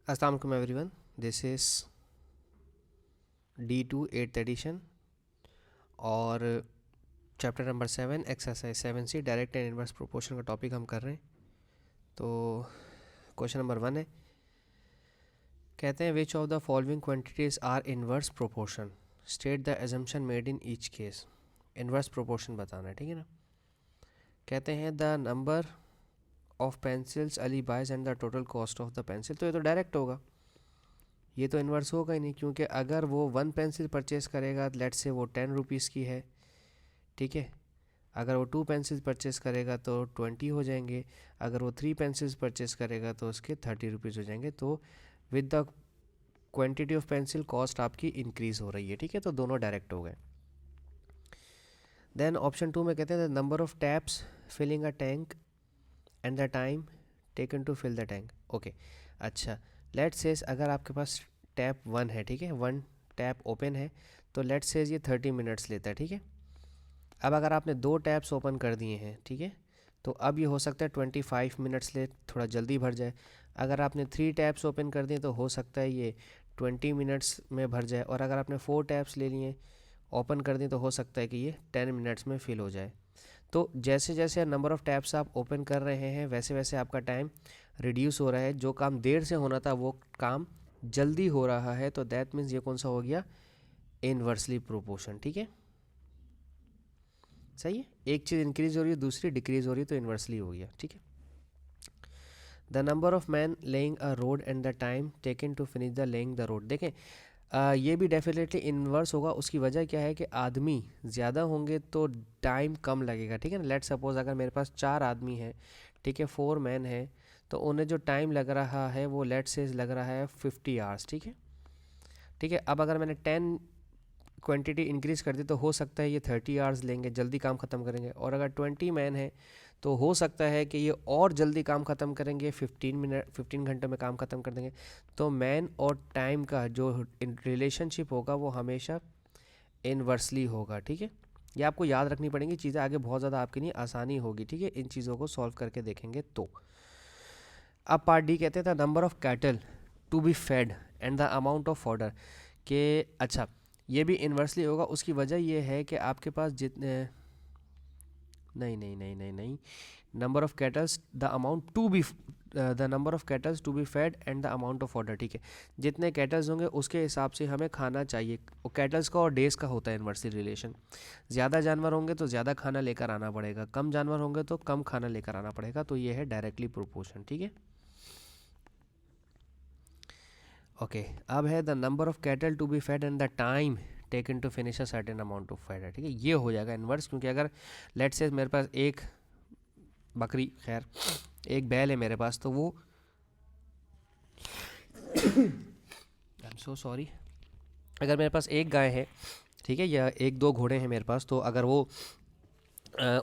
अस्सलाम वालेकुम everyone, this is D2 8th edition और chapter number 7 exercise 7C direct and inverse proportion का topic हम कर रहे हैं। तो क्वेश्चन नंबर 1 है, कहते हैं which of the following quantities are inverse proportion, state the assumption made in each case. Inverse proportion बताना है, ठीक है ना। कहते हैं the number of pencils Ali buys and the total cost of the pencil. तो ये तो डायरेक्ट होगा, ये तो इन्वर्स होगा ही नहीं, क्योंकि अगर वो 1 पेंसिल परचेज़ करेगा, लेट्स से वो 10 रुपीज़ की है, ठीक है। अगर वो 2 पेंसिल्स परचेज़ करेगा तो 20 हो जाएंगे, अगर वो 3 पेंसिल्स परचेज़ करेगा तो उसके 30 रुपीज़ हो जाएंगे। तो with the quantity of pencil cost आपकी इंक्रीज़ हो रही है, ठीक है। तो दोनों डायरेक्ट हो गए। देन ऑप्शन 2 में कहते हैं the number of taps filling a tank and the time taken to fill the tank. Okay, अच्छा, लेट्स सेज अगर आपके पास टैप 1 है, ठीक है, 1 टैप ओपन है, तो लेट्स सेज ये 30 मिनट्स लेता है, ठीक है। अब अगर आपने 2 टैप्स ओपन कर दिए हैं, ठीक है, तो अब ये हो सकता है 25 मिनट्स ले, थोड़ा जल्दी भर जाए। अगर आपने 3 टैप्स ओपन कर दिए तो हो सकता है ये 20 मिनट्स में भर जाए, और अगर आपने 4 टैप्स ले लिए ओपन कर दिए तो हो सकता है कि ये 10 मिनट्स में फिल हो जाए। तो जैसे जैसे नंबर ऑफ़ टैप्स आप ओपन कर रहे हैं वैसे वैसे आपका टाइम रिड्यूस हो रहा है, जो काम देर से होना था वो काम जल्दी हो रहा है। तो दैट मीन्स ये कौन सा हो गया, इनवर्सली प्रोपोर्शन, ठीक है, सही है। एक चीज़ इंक्रीज हो रही है, दूसरी डिक्रीज हो रही है, तो इनवर्सली हो गया, ठीक है। The number of man laying a road and the time taken to finish the laying the road. देखें, ये भी डेफिनेटली इन्वर्स होगा। उसकी वजह क्या है कि आदमी ज़्यादा होंगे तो टाइम कम लगेगा, ठीक है ना। लेट सपोज अगर मेरे पास 4 आदमी हैं, ठीक है, 4 मैन है, तो उन्हें जो टाइम लग रहा है वो लेट से लग रहा है 50 आवर्स, ठीक है, ठीक है। अब अगर मैंने 10 क्वांटिटी इंक्रीज़ कर दी तो हो सकता है ये 30 आवर्स लेंगे, जल्दी काम ख़त्म करेंगे। और अगर 20 मैन है तो हो सकता है कि ये और जल्दी काम ख़त्म करेंगे, 15 घंटे में काम ख़त्म कर देंगे। तो मैन और टाइम का जो रिलेशनशिप होगा वो हमेशा इनवर्सली होगा, ठीक है। ये आपको याद रखनी पड़ेंगी चीज़ें, आगे बहुत ज़्यादा आपके लिए आसानी होगी, ठीक है, इन चीज़ों को सॉल्व करके देखेंगे तो। अब पार्ट डी कहते हैं the number of cattle to be fed and the amount of fodder के। अच्छा, ये भी इन्वर्सली होगा। उसकी वजह ये है कि आपके पास जितने, नहीं नहीं नहीं नहीं नहीं, number of cattles the amount to be, the number of cattles to be fed and the amount of order, ठीक है। जितने कैटल्स होंगे उसके हिसाब से हमें खाना चाहिए। और कैटल्स का और डेज़ का होता है इन्वर्सली रिलेशन। ज़्यादा जानवर होंगे तो ज़्यादा खाना लेकर आना पड़ेगा, कम जानवर होंगे तो कम खाना लेकर आना पड़ेगा। तो ये है डायरेक्टली प्रोपोर्शन, ठीक है। ओके, अब है the number of cattle to be fed and the time taken to finish a certain amount of fat है, ठीक है। ये हो जाएगा इन्वर्स, क्योंकि अगर लेट से मेरे पास एक बकरी, खैर एक बैल है मेरे पास, तो वो आई एम सो सॉरी, अगर मेरे पास एक गाय है, ठीक है, या एक दो घोड़े हैं मेरे पास, तो अगर वो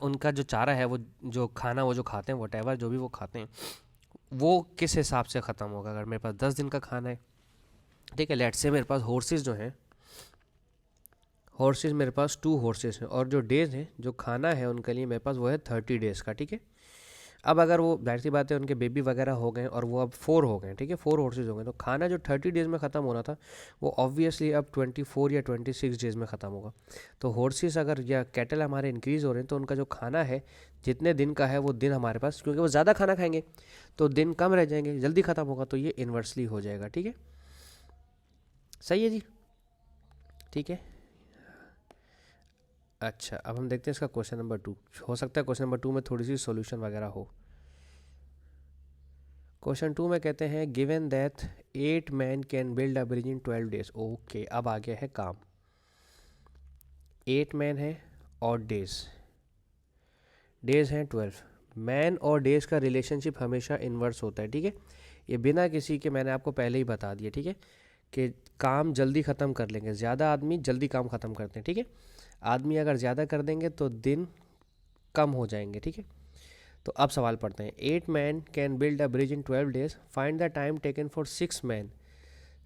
उनका जो चारा है, वो जो खाना वो जो खाते हैं, वट जो भी वो खाते हैं, वो किस हिसाब से ख़त्म होगा। अगर मेरे पास 10 दिन का खाना है, ठीक है, लेट से मेरे पास हॉर्सेस जो हैं, हॉर्सेस मेरे पास 2 हॉर्सेस हैं, और जो डेज़ हैं जो खाना है उनके लिए मेरे पास वो है 30 डेज़ का, ठीक है। अब अगर वो जाहिर सी बात है उनके बेबी वगैरह हो गए और वो अब 4 हो गए, ठीक है, 4 हॉर्सेज हो गए, तो खाना जो 30 डेज़ में ख़त्म होना था वो ऑब्वियसली अब 24 या 26 डेज़ में ख़त्म होगा। तो हॉर्सेस अगर या कैटल हमारे इंक्रीज़ हो रहे हैं तो उनका जो खाना है जितने दिन का है वो दिन हमारे पास, क्योंकि वो ज़्यादा खाना खाएंगे तो दिन कम रह जाएंगे, जल्दी ख़त्म होगा, तो ये इन्वर्सली हो जाएगा, ठीक है, सही है जी, ठीक है। अच्छा, अब हम देखते हैं इसका क्वेश्चन नंबर 2। हो सकता है क्वेश्चन नंबर 2 में थोड़ी सी सॉल्यूशन वगैरह हो। क्वेश्चन 2 में कहते हैं given that 8 man can build a bridge in 12 days. Okay, अब आ गया है काम। 8 मैन है और डेज हैं 12। मैन और डेज का रिलेशनशिप हमेशा इन्वर्स होता है, ठीक है। ये बिना किसी के मैंने आपको पहले ही बता दिया, ठीक है, कि काम जल्दी ख़त्म कर लेंगे। ज़्यादा आदमी जल्दी काम ख़त्म करते हैं, ठीक है। आदमी अगर ज़्यादा कर देंगे तो दिन कम हो जाएंगे, ठीक है। तो अब सवाल पढ़ते हैं। 8 man can build a bridge in 12 days, find the time taken for 6 man.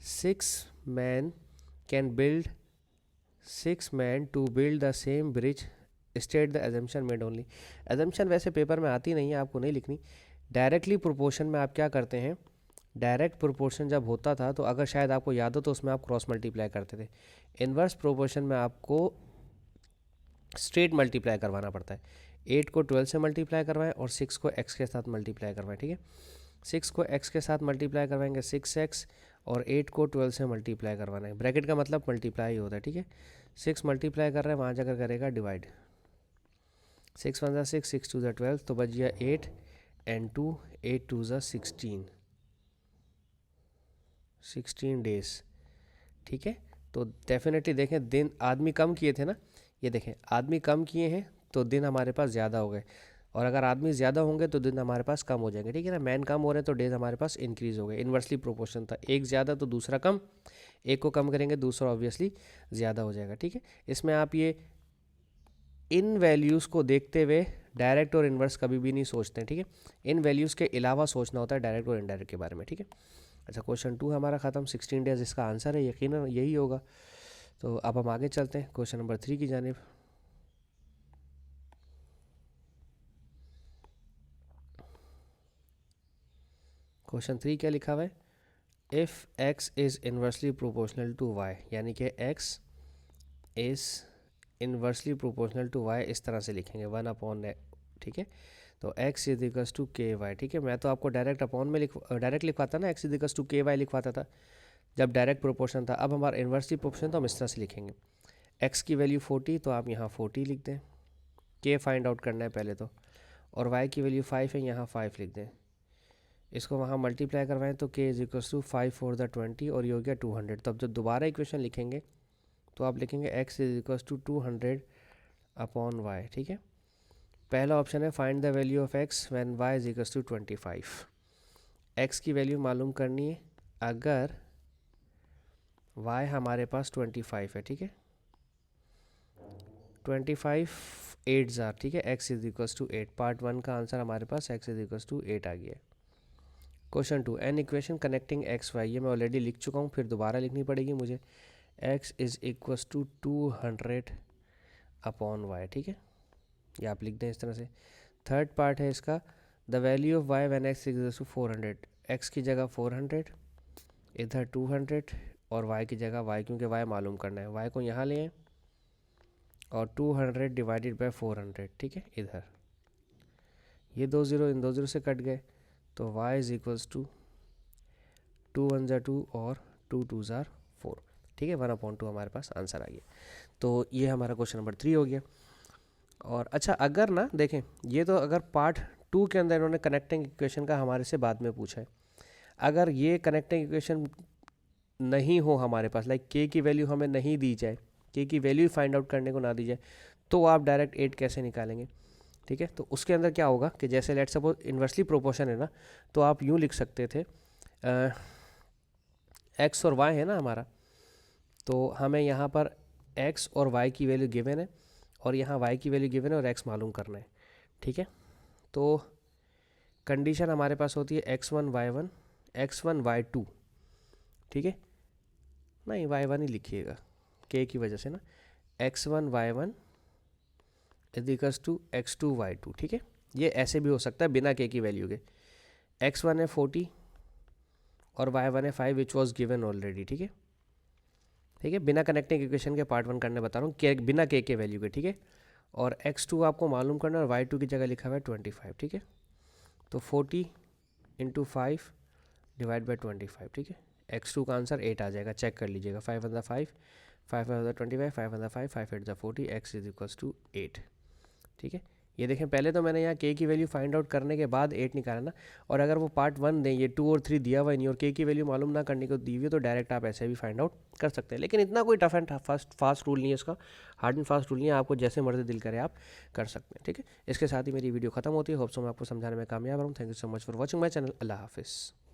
6 man can build 6 man to build the same bridge, state the assumption made only. Assumption वैसे पेपर में आती नहीं है, आपको नहीं लिखनी। डायरेक्टली प्रोपोर्शन में आप क्या करते हैं, डायरेक्ट प्रोपोर्शन जब होता था तो अगर शायद आपको याद हो तो उसमें आप क्रॉस मल्टीप्लाई करते थे। इन्वर्स प्रोपोर्शन में आपको स्ट्रेट मल्टीप्लाई करवाना पड़ता है। 8 को 12 से मल्टीप्लाई करवाएं और 6 को x के साथ मल्टीप्लाई करवाएं, ठीक है। 6 को x के साथ मल्टीप्लाई करवाएंगे 6x, और 8 को 12 से मल्टीप्लाई करवाना है। ब्रैकेट का मतलब मल्टीप्लाई होता है, ठीक है। 6 मल्टीप्लाई कर रहे हैं, वहाँ जाकर करेगा डिवाइड। 6 1 6, 6 2 12, तो बच गया 8 and 2, 8 2 16 डेज, ठीक है। तो डेफिनेटली देखें दिन आदमी कम किए थे ना, ये देखें आदमी कम किए हैं तो दिन हमारे पास ज़्यादा हो गए, और अगर आदमी ज़्यादा होंगे तो दिन हमारे पास कम हो जाएंगे, ठीक है ना। मैन कम हो रहे हैं तो डेज हमारे पास इंक्रीज़ हो गए। इन्वर्सली प्रोपोर्शन था, एक ज़्यादा तो दूसरा कम, एक को कम करेंगे दूसरा ऑब्वियसली ज़्यादा हो जाएगा, ठीक है। इसमें आप ये इन वैल्यूज़ को देखते हुए डायरेक्ट और इन्वर्स कभी भी नहीं सोचते हैं, ठीक है। इन वैल्यूज़ के अलावा सोचना होता है डायरेक्ट और इनडायरेक्ट के बारे में, ठीक है। अच्छा, क्वेश्चन 2 हमारा ख़त्म। 16 डेज इसका आंसर है, यकीनन यही होगा। तो अब हम आगे चलते हैं क्वेश्चन नंबर 3 की जानिब। क्वेश्चन 3 क्या लिखा हुआ है? If x is inversely proportional to y, यानी कि x is inversely proportional to y, इस तरह से लिखेंगे 1/, ठीक है। तो x इज इक्वल्स टू के वाई, ठीक है। मैं तो आपको डायरेक्ट अपॉन में डायरेक्ट लिखवाता ना, x इज इक्वल्स टू के वाई लिखवाता था जब डायरेक्ट प्रोपोर्शन था। अब हमारा इन्वर्सली प्रोपोर्शन तो हम इस तरह से लिखेंगे, x की वैल्यू 40 तो आप यहाँ 40 लिख दें, k फाइंड आउट करना है पहले तो, और y की वैल्यू 5 है, यहाँ 5 लिख दें। इसको वहाँ मल्टीप्लाई करवाएं तो k इज इक्वल्स टू 5 4 20, और ये हो गया 200। तो अब जब दोबारा इक्वेशन लिखेंगे तो आप लिखेंगे x is equals to 200/y, ठीक है। पहला ऑप्शन है find the value of x when y is equals to 25। x की वैल्यू मालूम करनी है अगर y हमारे पास 25 है, ठीक है। 25 8 ज़ार, ठीक है। x is equals to 8। Part 1 का आंसर हमारे पास x इज इक्वल्स टू 8 आ गया है। Question 2, an equation connecting x y, ये मैं ऑलरेडी लिख चुका हूँ, फिर दोबारा लिखनी पड़ेगी मुझे। x is equals to 200/y, ठीक है। ये आप लिख दें इस तरह से। थर्ड पार्ट है इसका, the value of y when x equals to 400, x की जगह 400, इधर 200, और y की जगह y, क्योंकि y मालूम करना है, y को यहाँ लें और 200 डिवाइडेड बाय 400, ठीक है। इधर ये 2 0 इन 2 0 से कट गए, तो y इज इक्वल्स टू 2 1 ज़ा 2 और 2 2 ज़ा 4, ठीक है। 1/2 हमारे पास आंसर आ गया। तो ये हमारा क्वेश्चन नंबर 3 हो गया। और अच्छा, अगर ना देखें, ये तो अगर पार्ट 2 के अंदर इन्होंने कनेक्टिंग इक्वेशन का हमारे से बाद में पूछा है, अगर ये कनेक्टिंग इक्वेशन नहीं हो हमारे पास, लाइक k की वैल्यू हमें नहीं दी जाए, k की वैल्यू फाइंड आउट करने को ना दी जाए, तो आप डायरेक्ट 8 कैसे निकालेंगे, ठीक है। तो उसके अंदर क्या होगा कि जैसे लेट सपोज इन्वर्सली प्रोपोर्शन है ना, तो आप यूँ लिख सकते थे, x और y है ना हमारा, तो हमें यहाँ पर x और y की वैल्यू गिवन है, और यहाँ y की वैल्यू गिवन है, और x मालूम करना है, ठीक है। तो कंडीशन हमारे पास होती है x1 y1 x1 y2, ठीक है। नहीं, y1 ही लिखिएगा k की वजह से ना, x1 y1 is equals to x2 y2, ठीक है। ये ऐसे भी हो सकता है बिना k की वैल्यू के। x1 है 40 और y1 है 5 विच वॉज गिवन ऑलरेडी, ठीक है, ठीक है। बिना कनेक्टिंग इक्वेशन के पार्ट 1 करने बता रहा हूँ, बिना k के वैल्यू के, ठीक है। और x2 आपको मालूम करना है, और y2 की जगह लिखा हुआ है 25, ठीक है। तो 40 × 5 डिवाइड बाई 25, ठीक है। x2 का आंसर 8 आ जाएगा, चेक कर लीजिएगा। 5 1 5, 5 1 25, 5 1 5, 5 8 40, x इज इक्वल्स टू 8, ठीक है। ये देखें, पहले तो मैंने यहाँ k की वैल्यू फाइंड आउट करने के बाद 8 निकाला ना, और अगर वो पार्ट 1 दें, ये 2 और 3 दिया हुआ नहीं और k की वैल्यू मालूम ना करने को दी हुई, तो डायरेक्ट आप ऐसे भी फाइंड आउट कर सकते हैं। लेकिन इतना कोई टफ एंड फास्ट रूल नहीं है इसका, हार्ड एंड फास्ट रूल नहीं है, आपको जैसे मर्जी दिल करे आप कर सकते हैं, ठीक है। इसके साथ ही मेरी वीडियो खत्म होती है। होप सो मैं आपको समझाने में कामयाब रहूँ। Thank you so much for watching my channel. अल्लाह हाफिज़।